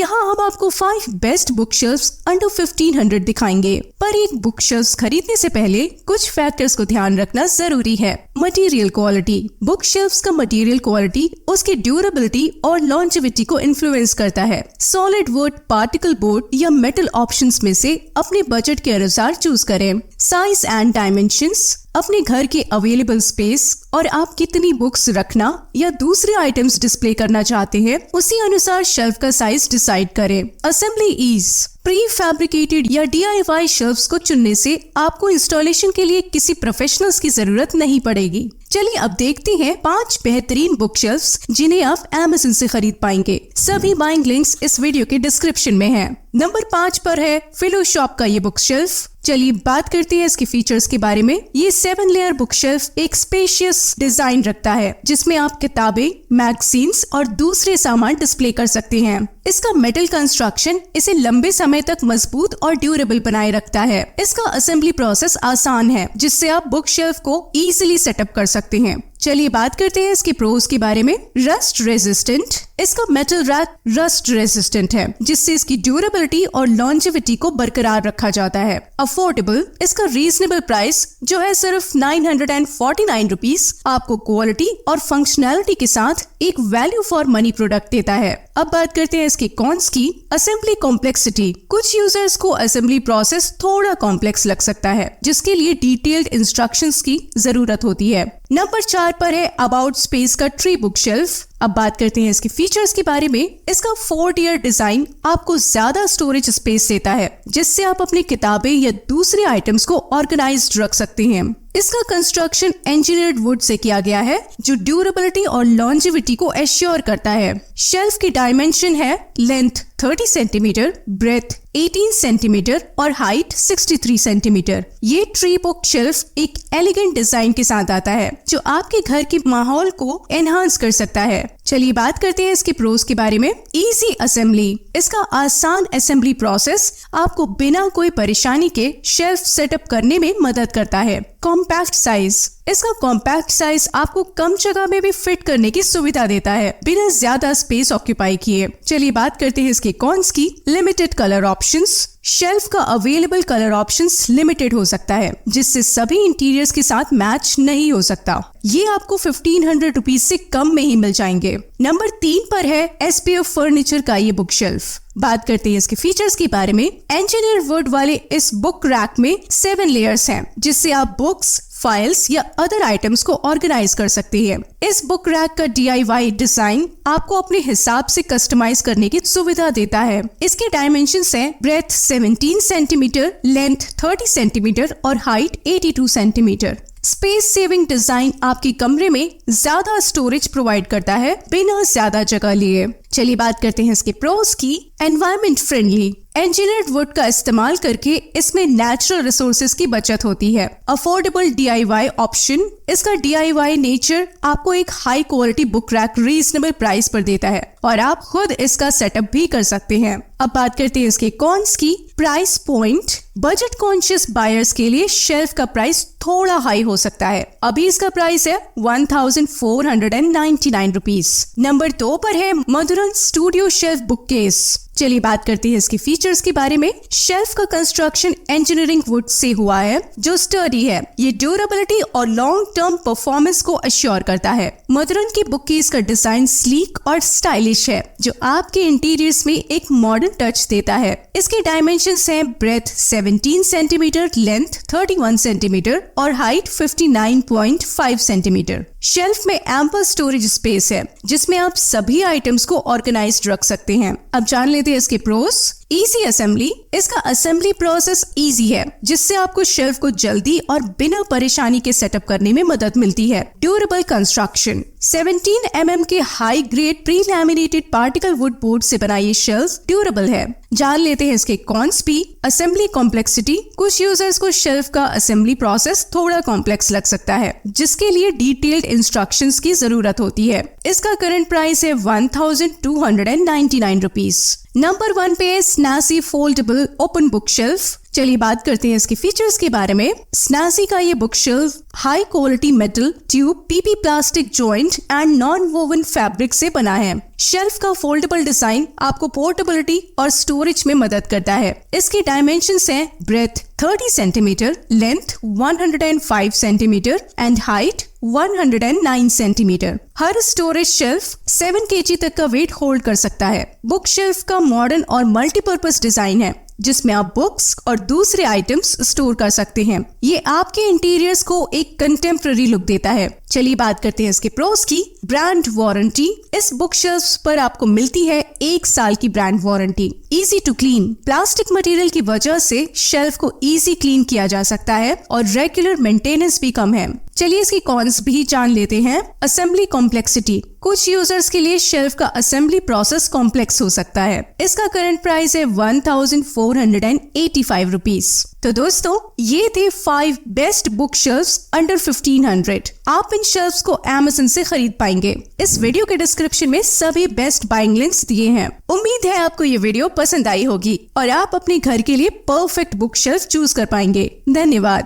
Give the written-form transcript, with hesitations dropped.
यहाँ हम आपको 5 बेस्ट बुक शेल्फ्स अंडर 1500 दिखाएंगे, पर एक बुक शेल्फ्स खरीदने से पहले कुछ फैक्टर्स को ध्यान रखना जरूरी है। Material quality. बुक शेल्फ्स का मटेरियल क्वालिटी उसकी ड्यूरेबिलिटी और लॉन्जेविटी को इन्फ्लुएंस करता है। सॉलिड वुड, पार्टिकल बोर्ड या मेटल ऑप्शंस में से अपने बजट के अनुसार चूज करें। Size and dimensions. अपने घर के अवेलेबल स्पेस और आप कितनी बुक्स रखना या दूसरे आइटम्स डिस्प्ले करना चाहते हैं, उसी अनुसार शेल्फ का साइज डिसाइड करें। Assembly ease. प्री फैब्रिकेटेड या DIY शेल्फ्स को चुनने से आपको इंस्टॉलेशन के लिए किसी प्रोफेशनल्स की जरूरत नहीं पड़ेगी। चलिए अब देखते हैं 5 बेहतरीन बुक शेल्फ्स जिन्हें आप Amazon से खरीद पाएंगे। सभी बाइंग लिंक्स इस वीडियो के डिस्क्रिप्शन में है। नंबर 5 पर है फिलो शॉप का ये बुक शेल्फ। चलिए बात करते हैं इसके फीचर्स के बारे में। ये 7 लेयर बुक शेल्फ एक स्पेशियस डिजाइन रखता है जिसमें आप किताबें, मैगजीन्स और दूसरे सामान डिस्प्ले कर सकते हैं। इसका मेटल कंस्ट्रक्शन इसे लंबे समय तक मजबूत और ड्यूरेबल बनाए रखता है। इसका असेंबली प्रोसेस आसान है जिससे आप बुक शेल्फ को इजीली सेटअप कर सकते हैं। चलिए बात करते हैं इसके प्रोज के बारे में। Rust resistant. इसका मेटल रैक रस्ट रेजिस्टेंट है जिससे इसकी ड्यूरेबिलिटी और लॉन्जेविटी को बरकरार रखा जाता है। अफोर्डेबल। इसका रीजनेबल प्राइस जो है सिर्फ 949 रुपीज आपको क्वालिटी और फंक्शनैलिटी के साथ एक वैल्यू फॉर मनी प्रोडक्ट देता है। अब बात करते हैं इसके कॉन्स की। Assembly complexity. कुछ यूजर्स को असेंबली प्रोसेस थोड़ा कॉम्प्लेक्स लग सकता है जिसके लिए डिटेल्ड इंस्ट्रक्शंस की जरूरत होती है। नंबर 4 पर है अबाउट स्पेस का ट्री बुक शेल्फ। अब बात करते हैं इसके फीचर्स के बारे में। इसका 4 टियर डिजाइन आपको ज्यादा स्टोरेज स्पेस देता है जिससे आप अपनी किताबें या दूसरे आइटम्स को ऑर्गेनाइज्ड रख सकते हैं। इसका कंस्ट्रक्शन इंजीनियर्ड वुड से किया गया है जो ड्यूरेबिलिटी और लॉन्जेविटी को एश्योर करता है। शेल्फ की डायमेंशन है लेंथ 30 सेंटीमीटर, ब्रेथ 18 सेंटीमीटर और हाइट 63 सेंटीमीटर। ये ट्री बुक शेल्फ एक एलिगेंट डिजाइन के साथ आता है जो आपके घर के माहौल को एनहांस कर सकता है। चलिए बात करते हैं इसके प्रोज के बारे में। Easy assembly. इसका आसान असेंबली प्रोसेस आपको बिना कोई परेशानी के शेल्फ सेटअप करने में मदद करता है। Compact size. इसका कॉम्पैक्ट साइज आपको कम जगह में भी फिट करने की सुविधा देता है बिना ज्यादा स्पेस ऑक्यूपाई किए। चलिए बात करते हैं इसके कॉन्स की। Limited colour options. शेल्फ का अवेलेबल कलर ऑप्शंस लिमिटेड हो सकता है जिससे सभी इंटीरियर्स के साथ मैच नहीं हो सकता। ये आपको 1500 रुपीज से कम में ही मिल जाएंगे। नंबर 3 पर है SPF फर्नीचर का ये बुक शेल्फ। बात करते हैं इसके फीचर्स के बारे में। इंजीनियर वुड वाले इस बुक रैक में 7 लेयर्स हैं जिससे आप बुक्स, फाइल्स या अदर आइटम्स को ऑर्गेनाइज कर सकते हैं। इस बुक रैक का DIY डिजाइन आपको अपने हिसाब से कस्टमाइज करने की सुविधा देता है। इसके डायमेंशंस हैं ब्रेथ 17 सेंटीमीटर, लेंथ 30 सेंटीमीटर और height 82 centimetre. Space saving design आपके कमरे में ज्यादा स्टोरेज प्रोवाइड करता है बिना ज्यादा जगह लिए। चलिए बात करते हैं इसके प्रोज की। Environment friendly. इंजीनियर्ड वुड का इस्तेमाल करके इसमें नेचुरल रिसोर्सेज की बचत होती है। Affordable DIY option. इसका DIY नेचर आपको एक high quality book rack reasonable price पर देता है और आप खुद इसका सेटअप भी कर सकते हैं। अब बात करते हैं इसके कॉन्स की। Price point. Budget conscious buyers के लिए शेल्फ का प्राइस थोड़ा हाई हो सकता है। अभी इसका प्राइस है 1499 रुपीज। नंबर 2 पर है मधुरन स्टूडियो शेल्फ बुक केस। चलिए बात करते हैं इसके फीचर्स के बारे में। शेल्फ का कंस्ट्रक्शन इंजीनियरिंग वुड से हुआ है जो स्टर्डी है। ये ड्यूरेबिलिटी और लॉन्ग टर्म परफॉर्मेंस को अश्योर करता है। मधुरन की बुक केस का डिजाइन स्लीक और स्टाइलिश है जो आपके इंटीरियर्स में एक मॉडर्न टच देता है। इसके डायमेंशंस हैं ब्रेथ 17 सेंटीमीटर, लेंथ 31 सेंटीमीटर और हाइट 59.5 सेंटीमीटर। शेल्फ में एम्पल स्टोरेज स्पेस है जिसमें आप सभी आइटम्स को ऑर्गेनाइज्ड रख सकते हैं। अब जान लेते हैं इसके प्रोस। Easy assembly. इसका असेंबली प्रोसेस इजी है जिससे आपको शेल्फ को जल्दी और बिना परेशानी के सेटअप करने में मदद मिलती है। Durable construction. 17 mm के high grade pre laminated particle would board से बना ये शेल्फ ड्यूरेबल है। जान लेते हैं इसके कॉन्स भी। Assembly complexity. कुछ यूजर्स को शेल्फ का असेंबली प्रोसेस थोड़ा कॉम्प्लेक्स लग सकता है जिसके लिए डिटेल्ड इंस्ट्रक्शंस की जरूरत होती है। इसका करंट प्राइस है 1299 रुपीज। नंबर 1 पे है स्नैसी फोल्डेबल ओपन बुक शेल्फ। चलिए बात करते हैं इसके फीचर्स के बारे में। स्नैसी का ये book shelf high quality metal, tube, PP plastic joint and non woven fabric से बना है। शेल्फ का फोल्डेबल डिजाइन आपको पोर्टेबिलिटी और स्टोरेज में मदद करता है। इसकी डायमेंशंस हैं breadth 30 centimetre, length 105 centimetre and height 109 centimetre. हर स्टोरेज शेल्फ 7 kg तक का वेट होल्ड कर सकता है। बुक शेल्फ का मॉडर्न और मल्टीपर्पज डिजाइन है जिसमें आप बुक्स और दूसरे आइटम्स स्टोर कर सकते हैं। ये आपके इंटीरियर्स को एक कंटेम्पररी लुक देता है। चलिए बात करते हैं इसके प्रोस की। Brand warranty. इस बुक शेल्फ्स पर आपको मिलती है 1 साल की brand warranty. Easy to clean. Plastic material की वजह से शेल्फ को इजी क्लीन किया जा सकता है और रेगुलर मेंटेनेंस भी कम है। चलिए इसकी कॉन्स भी जान लेते हैं। Assembly complexity. कुछ यूजर्स के लिए शेल्फ का असेंबली प्रोसेस कॉम्प्लेक्स हो सकता है। इसका करंट प्राइस है 1485 रुपीज। तो दोस्तों ये थे 5 बेस्ट बुक शेल्फ्स अंडर 1500। आप इन शेल्फ्स को Amazon से खरीद पाएंगे। इस वीडियो के डिस्क्रिप्शन में सभी बेस्ट बाइंग लिंक्स दिए हैं। उम्मीद है आपको ये वीडियो पसंद आई होगी और आप अपने घर के लिए परफेक्ट बुक शेल्फ चूज कर पाएंगे। धन्यवाद।